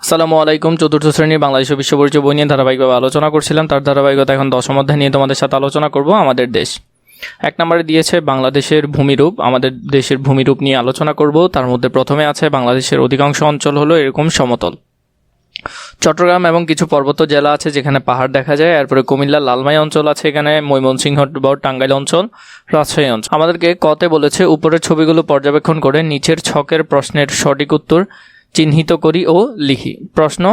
আসসালামু আলাইকুম। চতুর্থ শ্রেণীর বাংলাদেশ ও বিশ্ব পরিচয় বই নিয়ে ধারাবাহিকভাবে আলোচনা করছিলাম। তার ধারাবাহিকতা এখন দশম অধ্যায় নিয়ে তোমাদের সাথে আলোচনা করব। আমাদের দেশ 1 নম্বরে দিয়েছে বাংলাদেশের ভূমিরূপ। আমাদের দেশের ভূমিরূপ নিয়ে আলোচনা করব। তার মধ্যে প্রথমে আছে বাংলাদেশের অধিকাংশ অঞ্চল হলো এরকম সমতল। চট্টগ্রাম এবং কিছু পর্বত জেলা আছে যেখানে পাহাড় দেখা যায়। এরপরে কুমিল্লা লালমাই অঞ্চল আছে, এখানে ময়মনসিংহ টাঙ্গাইল অঞ্চল, রাজশাহী অঞ্চল। আমাদেরকে কতে বলেছে উপরের ছবিগুলো পর্যবেক্ষণ করে নিচের ছকের প্রশ্নের সঠিক উত্তর চিহ্নিত করি ও লিখি। প্রশ্ন: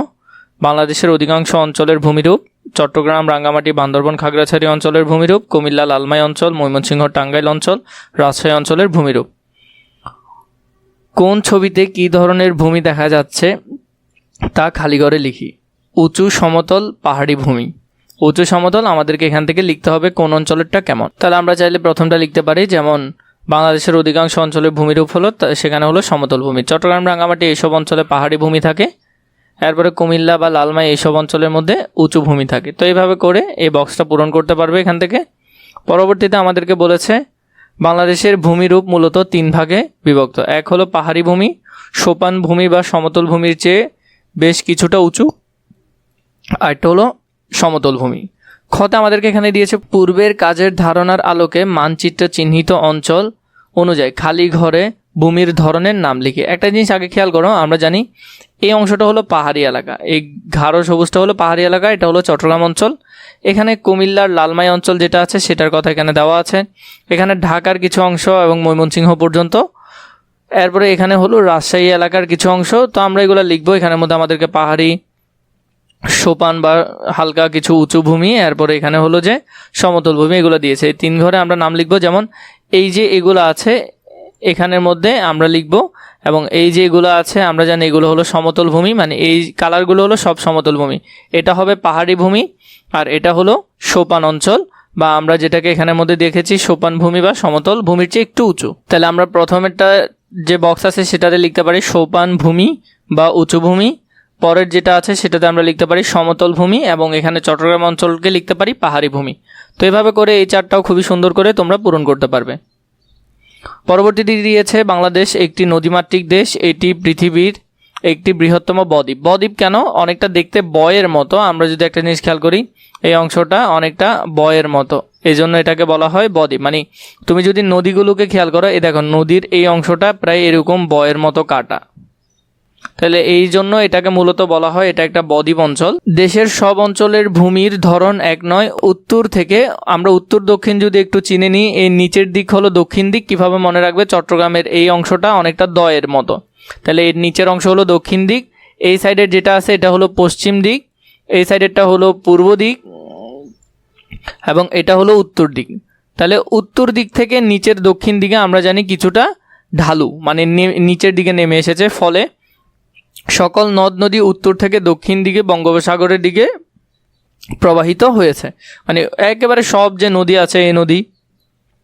বাংলাদেশের অধিকাংশ অঞ্চলের ভূমিরূপ। চট্টগ্রাম, রাঙ্গামাটি, বান্দরবান, খাগড়াছড়ি অঞ্চলের ভূমিরূপ। কুমিল্লা লালমাই অঞ্চল, ময়মনসিংহ টাঙ্গাইল অঞ্চল, রাজশাহী অঞ্চলের ভূমিরূপ। কোন ছবিতে কী ধরনের ভূমি দেখা যাচ্ছে তা খালি ঘরে লিখি। উঁচু, সমতল, পাহাড়ি ভূমি। উঁচু সমতল আমাদেরকে এখান থেকে লিখতে হবে কোন অঞ্চলেরটা কেমন। তাহলে আমরা চাইলে প্রথমটা লিখতে পারি, যেমন বাংলাদেশের অধিকাংশ অঞ্চলের ভূমিরূপ হলো সেখানে হলো সমতল ভূমি। চট্টগ্রাম, রাঙ্গামাটি এইসব অঞ্চলে পাহাড়ি ভূমি থাকে। এরপরে কুমিল্লা বা লালমাই এইসব অঞ্চলের মধ্যে উঁচু ভূমি থাকে। তো এইভাবে করে এই বক্সটা পূরণ করতে পারবে এখান থেকে। পরবর্তীতে আমাদেরকে বলেছে বাংলাদেশের ভূমিরূপ মূলত 3 ভাগে বিভক্ত। এক হলো পাহাড়ি ভূমি, সোপান ভূমি বা সমতল ভূমির চেয়ে বেশ কিছুটা উঁচু। আরেকটা হলো সমতল ভূমি। খতে আমাদেরকে এখানে দিয়েছে পূর্বের কাজের ধারণার আলোকে মানচিত্রে চিহ্নিত অঞ্চল অনুযায়ী খালি ঘরে ভূমির ধরনের নাম লিখে। একটা জিনিস আগে খেয়াল করো, আমরা জানি এই অংশটা হলো পাহাড়ি এলাকা, এই গাঢ় সবুজটা হলো পাহাড়ি এলাকা, এটা হলো চট্টগ্রাম অঞ্চল। এখানে কুমিল্লার লালমাই অঞ্চল যেটা আছে সেটার কথা এখানে দেওয়া আছে। এখানে ঢাকার কিছু অংশ এবং ময়মনসিংহ পর্যন্ত। এরপরে এখানে হলো রাজশাহী এলাকার কিছু অংশ। তো আমরা এগুলো লিখবো। এখানের মধ্যে আমাদেরকে পাহাড়ি, সোপান বা হালকা কিছু উঁচু ভূমি, এরপরে এখানে হলো যে সমতল ভূমি, এগুলো দিয়েছে। এই 3 ঘরে আমরা নাম লিখবো। যেমন এই যে এগুলো আছে এখানের মধ্যে আমরা লিখবো, এবং এই যে এগুলো আছে আমরা জানি এগুলো হলো সমতল ভূমি, মানে এই কালারগুলো হলো সব সমতল ভূমি। এটা হবে পাহাড়ি ভূমি, আর এটা হলো সোপান অঞ্চল, বা আমরা যেটাকে এখানের মধ্যে দেখেছি সোপান ভূমি বা সমতল ভূমির চেয়ে একটু উঁচু। তাহলে আমরা প্রথমেরটা যে বক্স আছে সেটাতে লিখতে পারি সোপান ভূমি বা উঁচু ভূমি। পরের যেটা আছে সেটাতে আমরা লিখতে পারি সমতল ভূমি, এবং এখানে চট্টগ্রাম অঞ্চলকে লিখতে পারি পাহাড়ি ভূমি। তো এভাবে করে এই চারটাও খুবই সুন্দর করে তোমরা পূরণ করতে পারবে। পরবর্তীতে দিয়েছে বাংলাদেশ একটি নদীমাতৃক দেশ, এটি পৃথিবীর একটি বৃহত্তম বদ্বীপ। বদ্বীপ কেন? অনেকটা দেখতে বয়ের মতো। আমরা যদি একটা জিনিস খেয়াল করি, এই অংশটা অনেকটা বয়ের মতো, এই জন্য এটাকে বলা হয় বদ্বীপ। মানে তুমি যদি নদীগুলোকে খেয়াল করো, এই দেখো নদীর এই অংশটা প্রায় এরকম বয়ের মতো কাটা, তাহলে এই জন্য এটাকে মূলত বলা হয় এটা একটা বদ্বীপ অঞ্চল। দেশের সব অঞ্চলের ভূমির ধরন এক নয়। উত্তর থেকে আমরা উত্তর দক্ষিণ যদি একটু চিনে নিই, এই নিচের দিক হলো দক্ষিণ দিক। কিভাবে মনে রাখবে? চট্টগ্রামের এই অংশটা অনেকটা দয়ের মতো, তাহলে এর নিচের অংশ হলো দক্ষিণ দিক। এই সাইডের যেটা আছে এটা হলো পশ্চিম দিক, এই সাইডেরটা হলো পূর্ব দিক, এবং এটা হলো উত্তর দিক। তাহলে উত্তর দিক থেকে নিচের দক্ষিণ দিকে আমরা জানি কিছুটা ঢালু, মানে নিচের দিকে নেমে এসেছে। ফলে সকল নদ নদী উত্তর থেকে দক্ষিণ দিকে বঙ্গোপসাগরের দিকে প্রবাহিত হয়েছে। মানে একেবারে সব যে নদী আছে, এই নদী,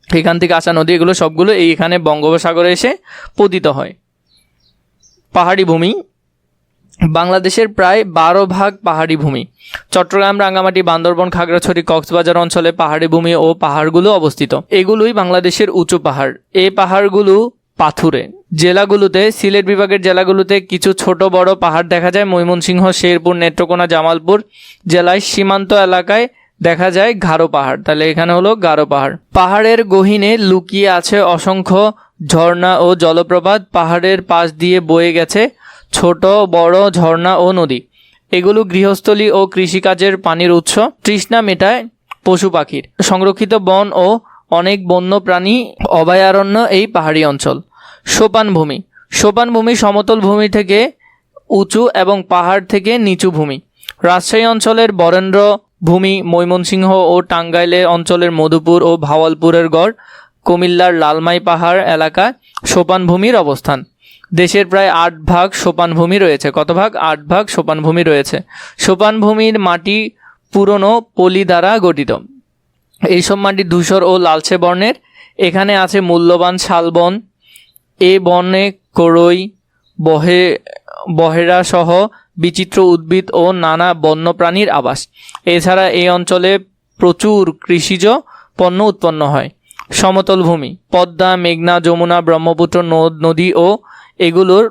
এখান থেকে আসা নদী, এগুলো সবগুলো এইখানে বঙ্গোপসাগরে এসে পতিত হয়। পাহাড়ি ভূমি। বাংলাদেশের প্রায় 12 ভাগ পাহাড়ি ভূমি। চট্টগ্রাম, রাঙ্গামাটি, বান্দরবান, খাগড়াছড়ি, কক্সবাজার অঞ্চলে পাহাড়ি ভূমি ও পাহাড়গুলো অবস্থিত। এগুলোই বাংলাদেশের উঁচু পাহাড়। এই পাহাড়গুলো পাথুরে। জেলাগুলোতে, সিলেট বিভাগের জেলাগুলোতে কিছু ছোট বড় পাহাড় দেখা যায়। ময়মনসিংহ, শেরপুর, নেত্রকোনা, জামালপুর জেলায় সীমান্ত এলাকায় দেখা যায় গারো পাহাড়। তাহলে এখানে হলো গারো পাহাড়। পাহাড়ের গহীনে লুকিয়ে আছে অসংখ্য ঝর্ণা ও জলপ্রপাত। পাহাড়ের পাশ দিয়ে বয়ে গেছে ছোট বড় ঝর্ণা ও নদী। এগুলো গৃহস্থলী ও কৃষিকাজের পানির উৎস। তৃষ্ণা মেটায় পশু পাখির। সংরক্ষিত বন ও অনেক বন্য প্রাণী অভয়ারণ্য এই পাহাড়ি অঞ্চল। সোপান ভূমি। সোপান ভূমি সমতল ভূমি থেকে উঁচু এবং পাহাড় থেকে নিচু ভূমি। রাজশাহী অঞ্চলের বরেন্দ্র ভূমি, ময়মনসিংহ ও টাঙ্গাইলের অঞ্চলের মধুপুর ও ভাওয়ালপুরের গড়, কুমিল্লার লালমাই পাহাড় এলাকায় সোপান ভূমির অবস্থান। দেশের প্রায় 8 ভাগ সোপান ভূমি রয়েছে। কত ভাগ? 8 ভাগ সোপান ভূমি রয়েছে। সোপান ভূমির মাটি পুরনো পলি দ্বারা গঠিত। এইসব মাটি ধূসর ও লালচে বর্ণের। এখানে আছে মূল্যবান শালবন। এ বনে করই, বহেরা সহ বিচিত্র উদ্ভিদ ও নানা বন্যপ্রাণীর আবাস। এছাড়া এই অঞ্চলে প্রচুর কৃষিজ পণ্য উৎপন্ন হয়। সমতল ভূমি। পদ্মা, মেঘনা, যমুনা, ব্রহ্মপুত্র নদ নদী ও এগুলোর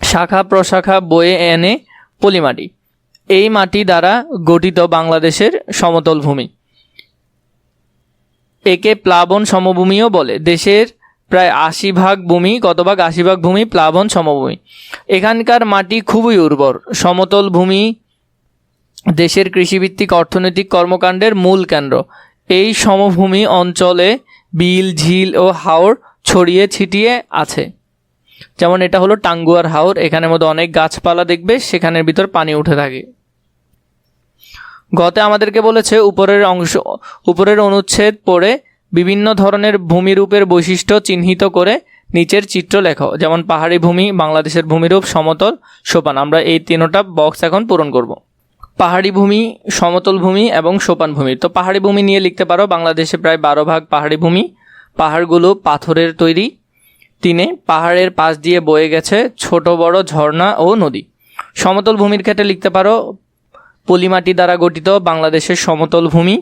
শাখা প্রশাখা বয়ে এনে পলিমাটি। এই মাটি দ্বারা গঠিত বাংলাদেশের সমতল ভূমি। একে প্লাবন সমভূমিও বলে। দেশের প্রায় 80% ভূমি, কত ভাগ? 80% ভূমি প্লাবন সমভূমি। এখানকার মাটি খুবই উর্বর। সমতল ভূমি দেশের কৃষিভিত্তিক অর্থনৈতিক কর্মকাণ্ডের মূল কেন্দ্র। এই সমভূমি অঞ্চলে বিল, ঝিল ও হাওর ছড়িয়ে ছিটিয়ে আছে। যেমন এটা হলো টাঙ্গুয়ার হাওর, এখানের মধ্যে অনেক গাছপালা দেখবে, সেখানের ভিতর পানি উঠে থাকে। গতে আমাদেরকে বলেছে উপরের অনুচ্ছেদ পড়ে বিভিন্ন ধরনের ভূমিরূপের বৈশিষ্ট্য চিহ্নিত করে নিচের চিত্র লেখো। যেমন পাহাড়ি ভূমি, বাংলাদেশের ভূমিরূপ, সমতল, সোপান। আমরা এই তিনটা বক্স এখন পূরণ করব। পাহাড়ি ভূমি, সমতল ভূমি এবং সোপান ভূমি। তো পাহাড়ি ভূমি নিয়ে লিখতে পারো, বাংলাদেশে প্রায় 12% পাহাড়ি ভূমি। পাহাড়গুলো পাথরের তৈরি। 3 পাহাড়ের পাশ দিয়ে বয়ে গেছে ছোট বড় ঝর্ণা ও নদী। সমতল ভূমির ক্ষেত্রে লিখতে পারো পলিমাটি দ্বারা গঠিত বাংলাদেশের সমতল ভূমি।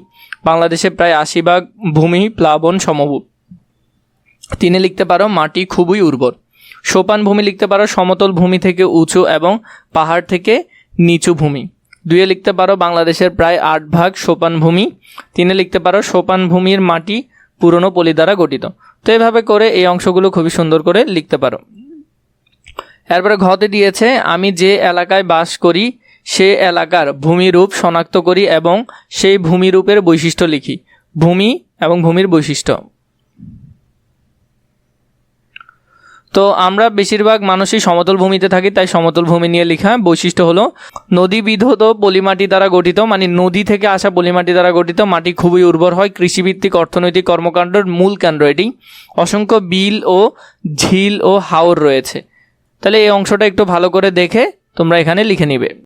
বাংলাদেশে প্রায় 80% ভূমি প্লাবন সমভূমি। 3 লিখতে পারো মাটি খুবই উর্বর। সোপান ভূমি লিখতে পারো সমতল ভূমি থেকে উঁচু এবং পাহাড় থেকে নিচু ভূমি। 2 লিখতে পারো বাংলাদেশের প্রায় 8% সোপান ভূমি। 3 লিখতে পারো সোপান ভূমির মাটি পুরনো পলি দ্বারা গঠিত। তো এভাবে করে এই অংশগুলো খুবই সুন্দর করে লিখতে পারো। এরপরে ঘতে দিয়েছে আমি যে এলাকায় বাস করি সে এলাকার ভূমিরূপ শনাক্ত করি এবং সেই ভূমিরূপের বৈশিষ্ট্য লিখি। ভূমি এবং ভূমির বৈশিষ্ট্য। তো আমরা বেশিরভাগ মানুষই সমতল ভূমিতে থাকি, তাই সমতল ভূমি নিয়ে লেখা। বৈশিষ্ট্য হলো নদী বিধৌত পলিমাটি দ্বারা গঠিত, মানে নদী থেকে আসা পলিমাটি দ্বারা গঠিত। মাটি খুবই উর্বর হয়। কৃষিভিত্তিক অর্থনৈতিক কর্মকাণ্ডের মূল কেন্দ্র এটি। অসংখ্য বিল ও ঝিল ও হাওর রয়েছে। তাহলে এই অংশটা একটু ভালো করে দেখে তোমরা এখানে লিখে নিবে।